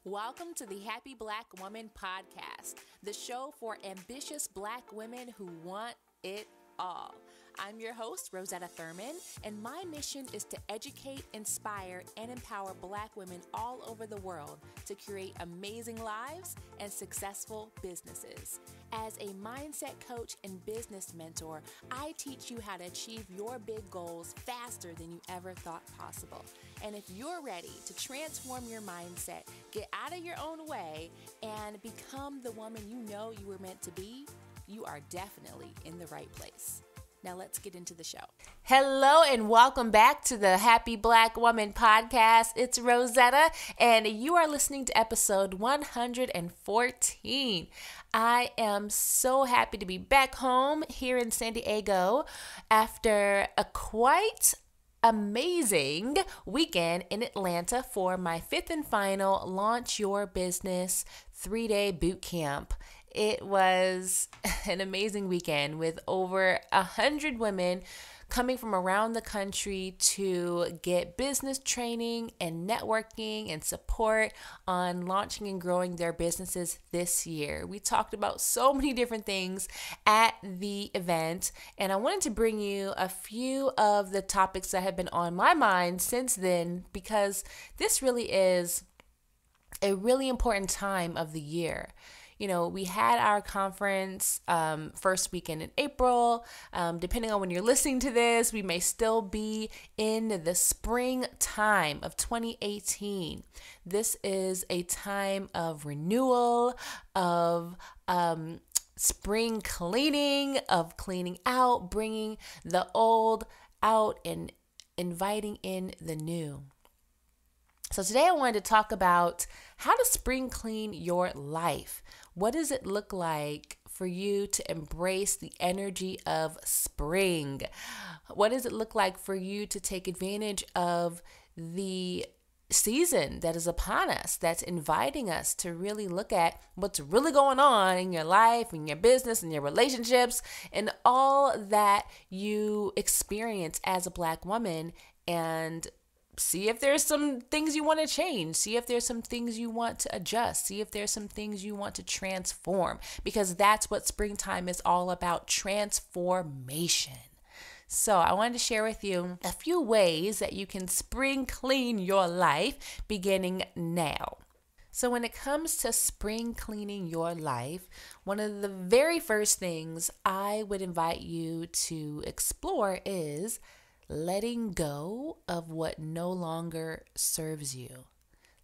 Welcome to the Happy Black Woman Podcast, the show for ambitious Black women who want it all. I'm your host, Rosetta Thurman, and my mission is to educate, inspire, and empower Black women all over the world to create amazing lives and successful businesses. As a mindset coach and business mentor, I teach you how to achieve your big goals faster than you ever thought possible. And if you're ready to transform your mindset, get out of your own way, and become the woman you know you were meant to be, you are definitely in the right place. Now let's get into the show. Hello and welcome back to the Happy Black Woman Podcast. It's Rosetta and you are listening to episode 114. I am so happy to be back home here in San Diego after a quite amazing weekend in Atlanta for my fifth and final Launch Your Business 3-day boot camp. It was an amazing weekend with over 100 women coming from around the country to get business training and networking and support on launching and growing their businesses this year. We talked about so many different things at the event, and I wanted to bring you a few of the topics that have been on my mind since then, because this really is a really important time of the year. You know, we had our conference first weekend in April. Depending on when you're listening to this, we may still be in the springtime of 2018. This is a time of renewal, of spring cleaning, of cleaning out, bringing the old out and inviting in the new. So today I wanted to talk about how to spring clean your life. What does it look like for you to embrace the energy of spring? What does it look like for you to take advantage of the season that is upon us, that's inviting us to really look at what's really going on in your life, in your business, in your relationships, and all that you experience as a Black woman, and see if there's some things you want to change. See if there's some things you want to adjust. See if there's some things you want to transform, because that's what springtime is all about, transformation. So I wanted to share with you a few ways that you can spring clean your life beginning now. So when it comes to spring cleaning your life, one of the very first things I would invite you to explore is letting go of what no longer serves you.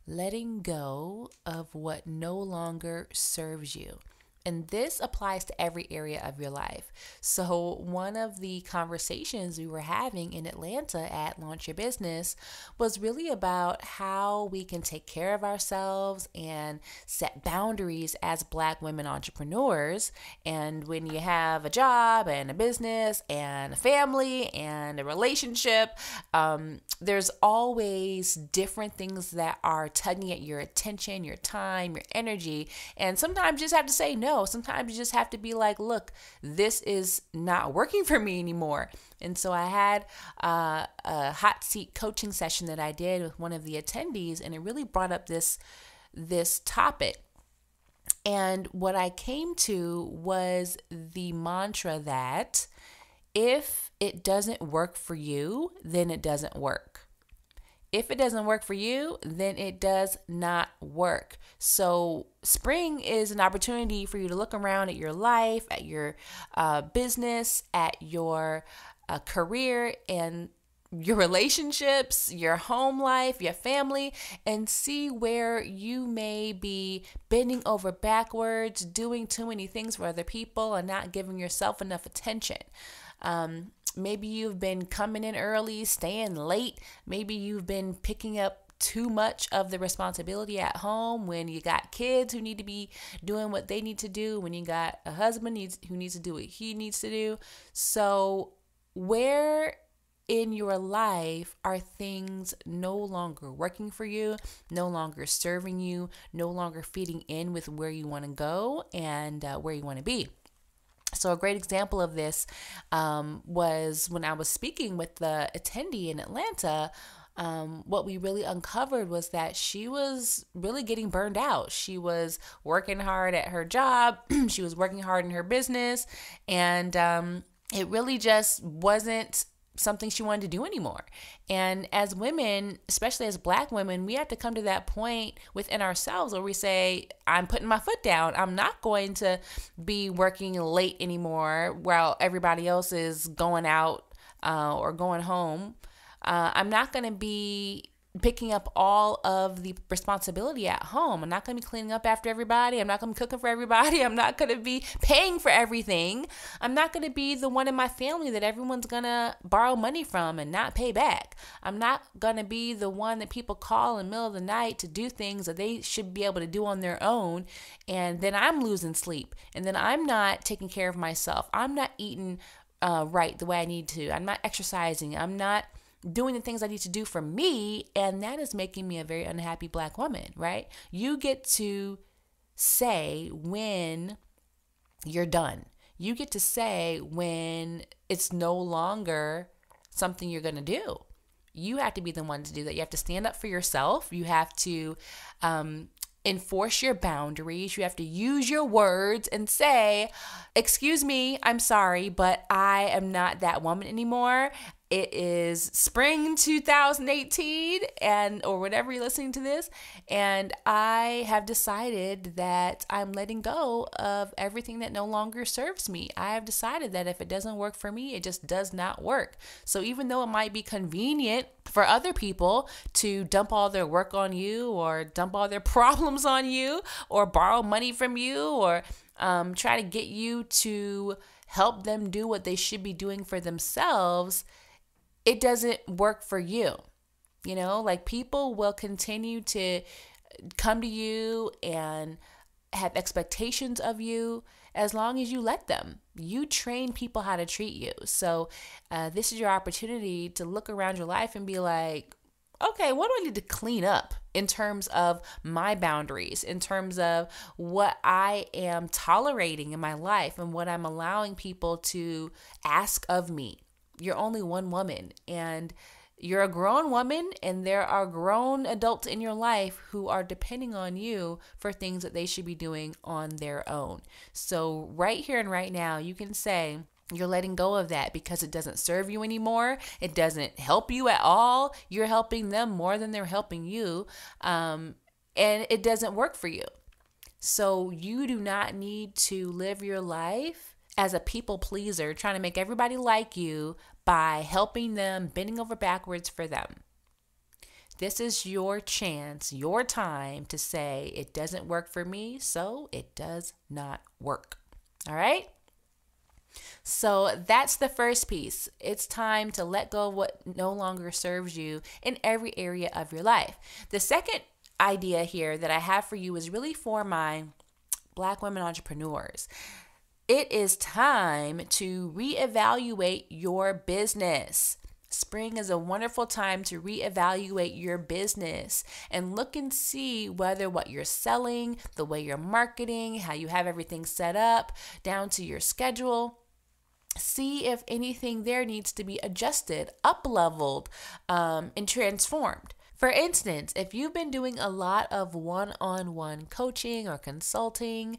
Letting go of what no longer serves you. And this applies to every area of your life. So one of the conversations we were having in Atlanta at Launch Your Business was really about how we can take care of ourselves and set boundaries as Black women entrepreneurs. And when you have a job and a business and a family and a relationship, there's always different things that are tugging at your attention, your time, your energy. And sometimes you just have to say no. Sometimes you just have to be like, look, this is not working for me anymore. And so I had a hot seat coaching session that I did with one of the attendees, and it really brought up this topic. And what I came to was the mantra that if it doesn't work for you, then it doesn't work. If it doesn't work for you, then it does not work. So spring is an opportunity for you to look around at your life, at your business, at your career, and your relationships, your home life, your family, and see where you may be bending over backwards, doing too many things for other people, and not giving yourself enough attention. Maybe you've been coming in early, staying late. Maybe you've been picking up too much of the responsibility at home when you got kids who need to be doing what they need to do, when you got a husband who needs to do what he needs to do. So where in your life are things no longer working for you, no longer serving you, no longer fitting in with where you want to go and where you want to be? So a great example of this was when I was speaking with the attendee in Atlanta. what we really uncovered was that she was really getting burned out. She was working hard at her job. She was working hard in her business. And it really just wasn't something she wanted to do anymore. And as women, especially as Black women, we have to come to that point within ourselves where we say, I'm putting my foot down. I'm not going to be working late anymore while everybody else is going out or going home. I'm not going to be picking up all of the responsibility at home. I'm not going to be cleaning up after everybody. I'm not going to be cooking for everybody. I'm not going to be paying for everything. I'm not going to be the one in my family that everyone's going to borrow money from and not pay back. I'm not going to be the one that people call in the middle of the night to do things that they should be able to do on their own. And then I'm losing sleep. And then I'm not taking care of myself. I'm not eating right the way I need to. I'm not exercising. I'm not doing the things I need to do for me, and that is making me a very unhappy Black woman, right? You get to say when you're done. You get to say when it's no longer something you're going to do. You have to be the one to do that. You have to stand up for yourself. You have to enforce your boundaries. You have to use your words and say, excuse me, I'm sorry, but I am not that woman anymore. It is spring 2018 or whenever you're listening to this, and I have decided that I'm letting go of everything that no longer serves me. I have decided that if it doesn't work for me, it just does not work. So even though it might be convenient for other people to dump all their work on you or dump all their problems on you or borrow money from you or try to get you to help them do what they should be doing for themselves, it doesn't work for you. You know, like people will continue to come to you and have expectations of you as long as you let them. You train people how to treat you. So this is your opportunity to look around your life and be like, okay, what do I need to clean up in terms of my boundaries, in terms of what I am tolerating in my life and what I'm allowing people to ask of me? You're only one woman, and you're a grown woman, and there are grown adults in your life who are depending on you for things that they should be doing on their own. So right here and right now, you can say you're letting go of that because it doesn't serve you anymore. It doesn't help you at all. You're helping them more than they're helping you, and it doesn't work for you. So you do not need to live your life as a people pleaser, trying to make everybody like you by helping them, bending over backwards for them. This is your chance, your time to say, it doesn't work for me, so it does not work. All right? So that's the first piece. It's time to let go of what no longer serves you in every area of your life. The second idea here that I have for you is really for my Black women entrepreneurs. It is time to reevaluate your business. Spring is a wonderful time to reevaluate your business and look and see whether what you're selling, the way you're marketing, how you have everything set up, down to your schedule. See if anything there needs to be adjusted, up-leveled, and transformed. For instance, if you've been doing a lot of one-on-one coaching or consulting,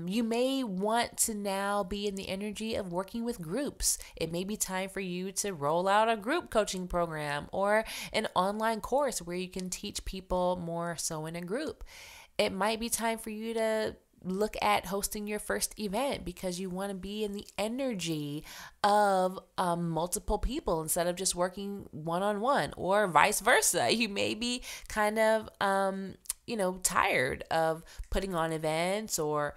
you may want to now be in the energy of working with groups. It may be time for you to roll out a group coaching program or an online course where you can teach people more so in a group. It might be time for you to look at hosting your first event because you want to be in the energy of multiple people instead of just working one-on-one, or vice versa. You may be kind of tired of putting on events or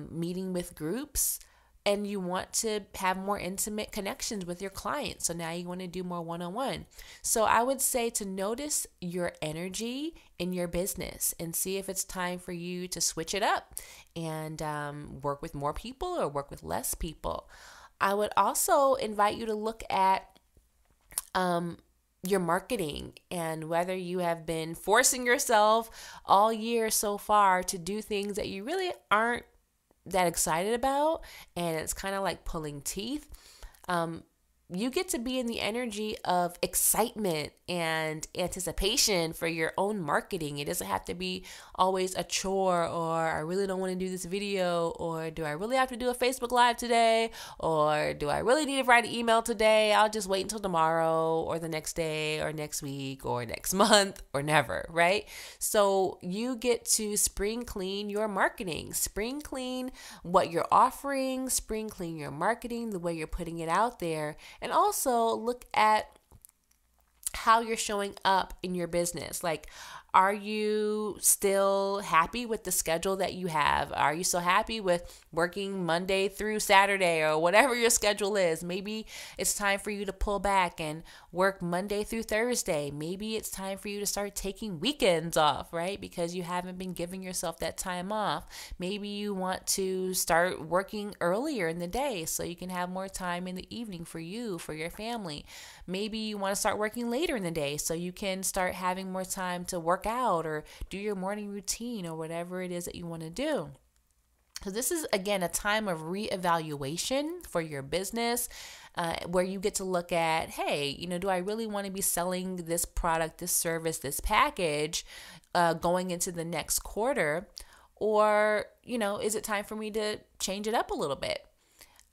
meeting with groups, and you want to have more intimate connections with your clients. So now you want to do more one-on-one. So I would say to notice your energy in your business and see if it's time for you to switch it up and work with more people or work with less people. I would also invite you to look at your marketing and whether you have been forcing yourself all year so far to do things that you really aren't that excited about, and it's kind of like pulling teeth. you get to be in the energy of excitement and anticipation for your own marketing. It doesn't have to be always a chore, or I really don't want to do this video, or do I really have to do a Facebook Live today, or do I really need to write an email today? I'll just wait until tomorrow or the next day or next week or next month or never, right? So you get to spring clean your marketing, spring clean what you're offering, spring clean your marketing, the way you're putting it out there. And also look at how you're showing up in your business. Like, are you still happy with the schedule that you have? Are you still happy with working Monday through Saturday or whatever your schedule is? Maybe it's time for you to pull back and work Monday through Thursday. Maybe it's time for you to start taking weekends off, right? Because you haven't been giving yourself that time off. Maybe you want to start working earlier in the day so you can have more time in the evening for you, for your family. Maybe you want to start working later in the day so you can start having more time to work out or do your morning routine or whatever it is that you want to do. So this is, again, a time of reevaluation for your business, where you get to look at, hey, do I really want to be selling this product, this service, this package going into the next quarter? Or, is it time for me to change it up a little bit?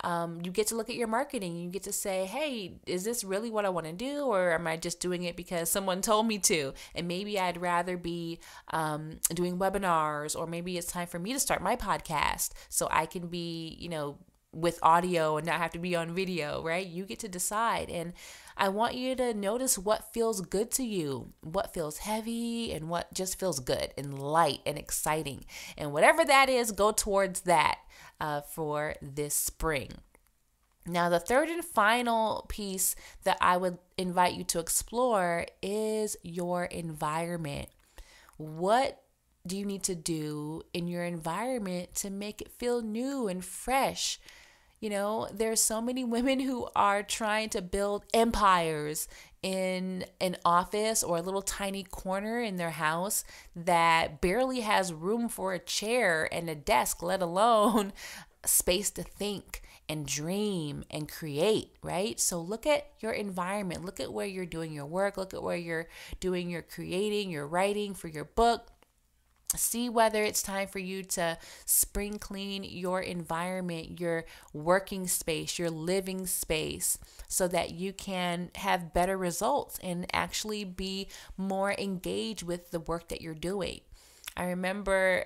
You get to look at your marketing. You get to say, hey, is this really what I want to do? Or am I just doing it because someone told me to? And maybe I'd rather be doing webinars, or maybe it's time for me to start my podcast so I can be, with audio and not have to be on video, right? You get to decide. And I want you to notice what feels good to you, what feels heavy, and what just feels good and light and exciting. And whatever that is, go towards that for this spring. Now, the third and final piece that I would invite you to explore is your environment. What do you need to do in your environment to make it feel new and fresh? There's so many women who are trying to build empires in an office or a little tiny corner in their house that barely has room for a chair and a desk, let alone space to think and dream and create, right? So look at your environment. Look at where you're doing your work. Look at where you're doing your creating, your writing for your book. See whether it's time for you to spring clean your environment, your working space, your living space, so that you can have better results and actually be more engaged with the work that you're doing. I remember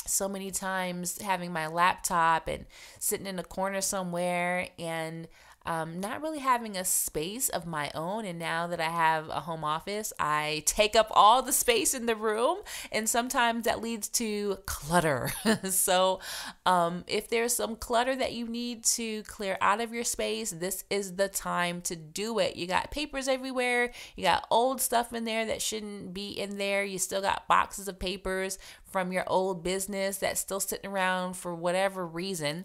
so many times having my laptop and sitting in a corner somewhere and not really having a space of my own. And now that I have a home office, I take up all the space in the room, and sometimes that leads to clutter. So if there's some clutter that you need to clear out of your space, this is the time to do it. You got papers everywhere. You got old stuff in there that shouldn't be in there. You still got boxes of papers from your old business that's still sitting around for whatever reason.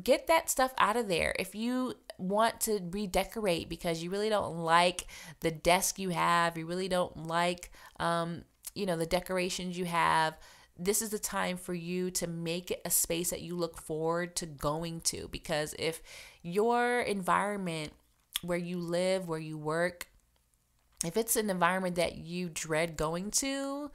Get that stuff out of there. If you want to redecorate because you really don't like the desk you have, you really don't like, the decorations you have, this is the time for you to make it a space that you look forward to going to. Because if your environment where you live, where you work, if it's an environment that you dread going to,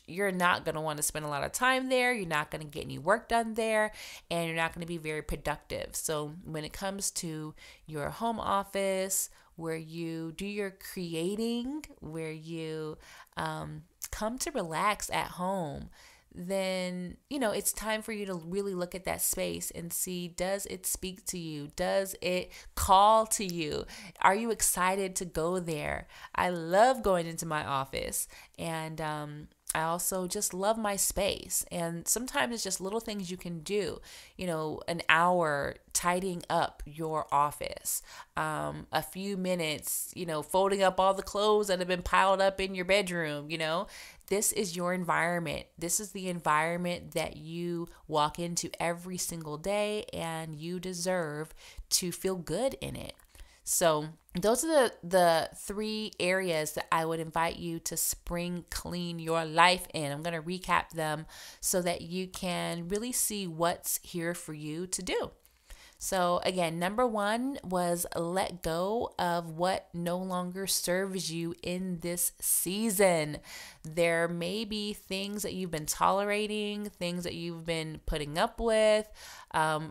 you're not going to want to spend a lot of time there. You're not going to get any work done there, and you're not going to be very productive. So when it comes to your home office, where you do your creating, where you come to relax at home, then, it's time for you to really look at that space and see, does it speak to you? Does it call to you? Are you excited to go there? I love going into my office, and I also just love my space. And sometimes it's just little things you can do, an hour tidying up your office, a few minutes, folding up all the clothes that have been piled up in your bedroom. This is your environment. This is the environment that you walk into every single day, and you deserve to feel good in it. So those are the three areas that I would invite you to spring clean your life in. I'm going to recap them so that you can really see what's here for you to do. So again, number one was let go of what no longer serves you in this season. There may be things that you've been tolerating, things that you've been putting up with,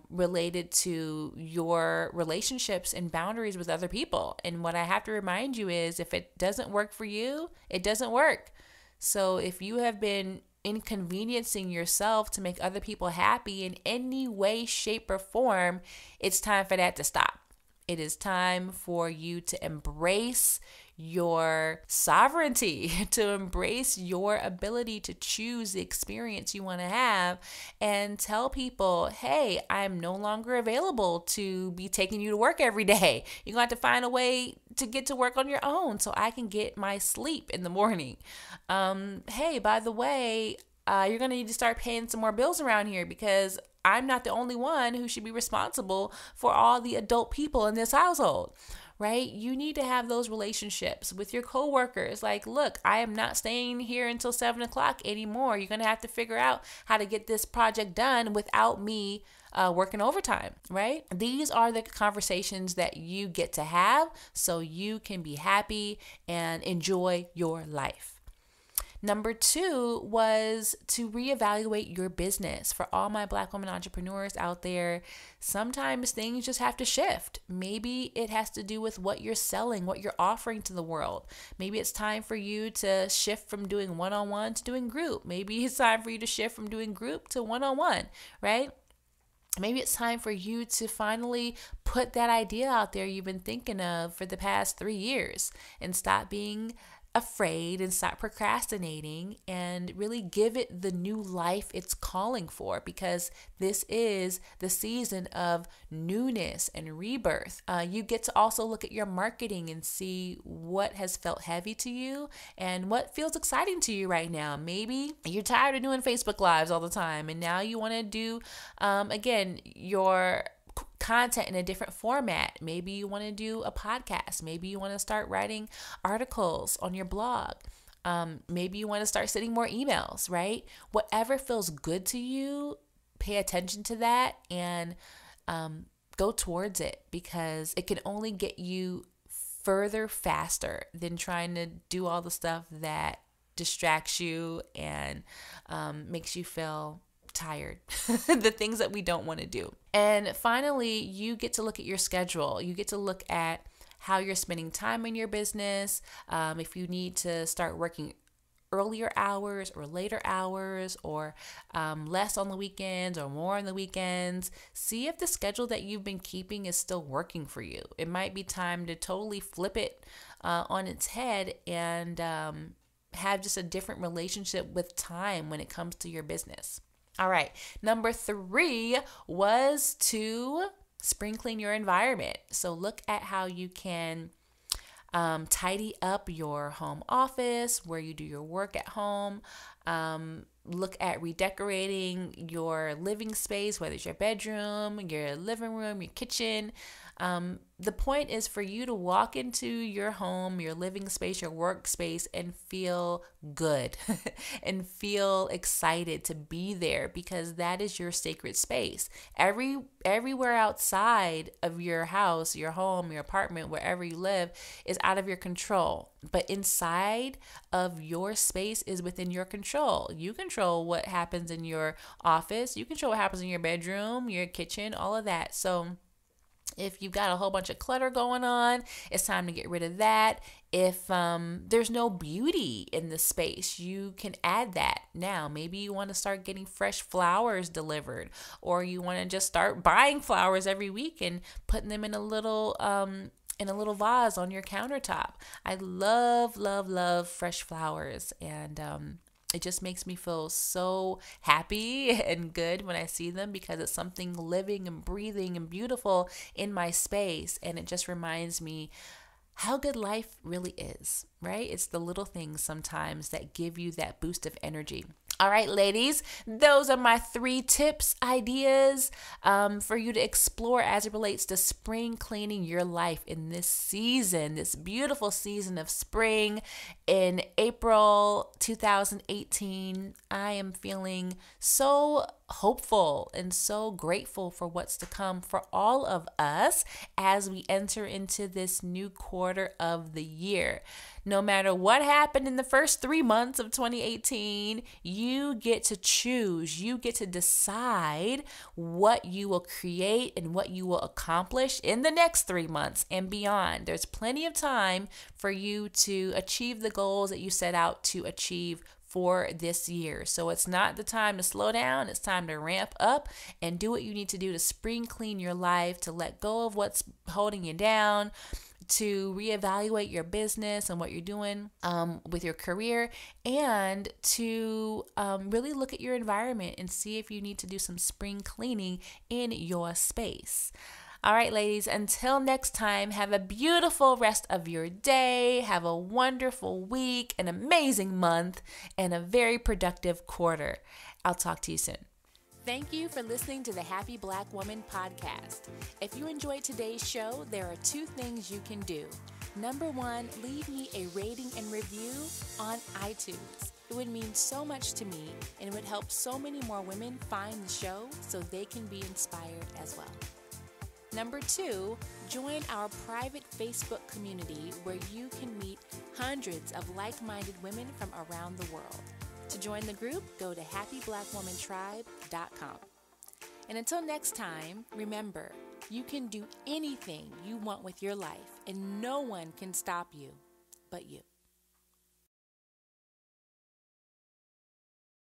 related to your relationships and boundaries with other people. And what I have to remind you is if it doesn't work for you, it doesn't work. So if you have been inconveniencing yourself to make other people happy in any way, shape, or form, it's time for that to stop. It is time for you to embrace your sovereignty, to embrace your ability to choose the experience you want to have, and tell people, hey, I'm no longer available to be taking you to work every day. You're going to have to find a way to get to work on your own so I can get my sleep in the morning. Hey, by the way, you're going to need to start paying some more bills around here because I'm not the only one who should be responsible for all the adult people in this household, right? You need to have those relationships with your coworkers. Like, look, I am not staying here until 7 o'clock anymore. You're going to have to figure out how to get this project done without me working overtime, right? These are the conversations that you get to have so you can be happy and enjoy your life. Number two was to reevaluate your business. For all my Black women entrepreneurs out there, sometimes things just have to shift. Maybe it has to do with what you're selling, what you're offering to the world. Maybe it's time for you to shift from doing one-on-one to doing group. Maybe it's time for you to shift from doing group to one-on-one, right? Maybe it's time for you to finally put that idea out there you've been thinking of for the past 3 years and stop being afraid and stop procrastinating and really give it the new life it's calling for, because this is the season of newness and rebirth. You get to also look at your marketing and see what has felt heavy to you and what feels exciting to you right now. Maybe you're tired of doing Facebook Lives all the time and now you want to do, again, your content in a different format. Maybe you want to do a podcast. Maybe you want to start writing articles on your blog. Maybe you want to start sending more emails, right? Whatever feels good to you, pay attention to that and go towards it, because it can only get you further faster than trying to do all the stuff that distracts you and makes you feel tired, the things that we don't want to do. And finally, you get to look at your schedule. You get to look at how you're spending time in your business. If you need to start working earlier hours or later hours, or less on the weekends or more on the weekends, see if the schedule that you've been keeping is still working for you. It might be time to totally flip it on its head and have just a different relationship with time when it comes to your business. All right. Number 3 was to spring clean your environment. So look at how you can tidy up your home office, where you do your work at home. Look at redecorating your living space, whether it's your bedroom, your living room, your kitchen. The point is for you to walk into your home, your living space, your workspace, and feel good and feel excited to be there, because that is your sacred space. Everywhere outside of your house, your home, your apartment, wherever you live is out of your control. But inside of your space is within your control. You control what happens in your office. You control what happens in your bedroom, your kitchen, all of that. So if you've got a whole bunch of clutter going on, it's time to get rid of that. If there's no beauty in the space, you can add that now. Maybe you want to start getting fresh flowers delivered, or you want to just start buying flowers every week and putting them in a little vase on your countertop. I love fresh flowers, and it just makes me feel so happy and good when I see them, because it's something living and breathing and beautiful in my space. And it just reminds me how good life really is, right? It's the little things sometimes that give you that boost of energy. All right, ladies, those are my 3 tips, ideas for you to explore as it relates to spring cleaning your life in this season, this beautiful season of spring. In April 2018, I am feeling so hopeful and so grateful for what's to come for all of us as we enter into this new quarter of the year. No matter what happened in the first 3 months of 2018, you get to choose, you get to decide what you will create and what you will accomplish in the next 3 months and beyond. There's plenty of time for you to achieve the goals that you set out to achieve for this year. So it's not the time to slow down. It's time to ramp up and do what you need to do to spring clean your life, to let go of what's holding you down, to reevaluate your business and what you're doing with your career, and to really look at your environment and see if you need to do some spring cleaning in your space. All right, ladies, until next time, have a beautiful rest of your day. Have a wonderful week, an amazing month, and a very productive quarter. I'll talk to you soon. Thank you for listening to the Happy Black Woman podcast. If you enjoyed today's show, there are 2 things you can do. Number 1, leave me a rating and review on iTunes. It would mean so much to me, and it would help so many more women find the show so they can be inspired as well. Number 2, join our private Facebook community where you can meet hundreds of like-minded women from around the world. To join the group, go to happyblackwomantribe.com. And until next time, remember, you can do anything you want with your life, and no one can stop you but you.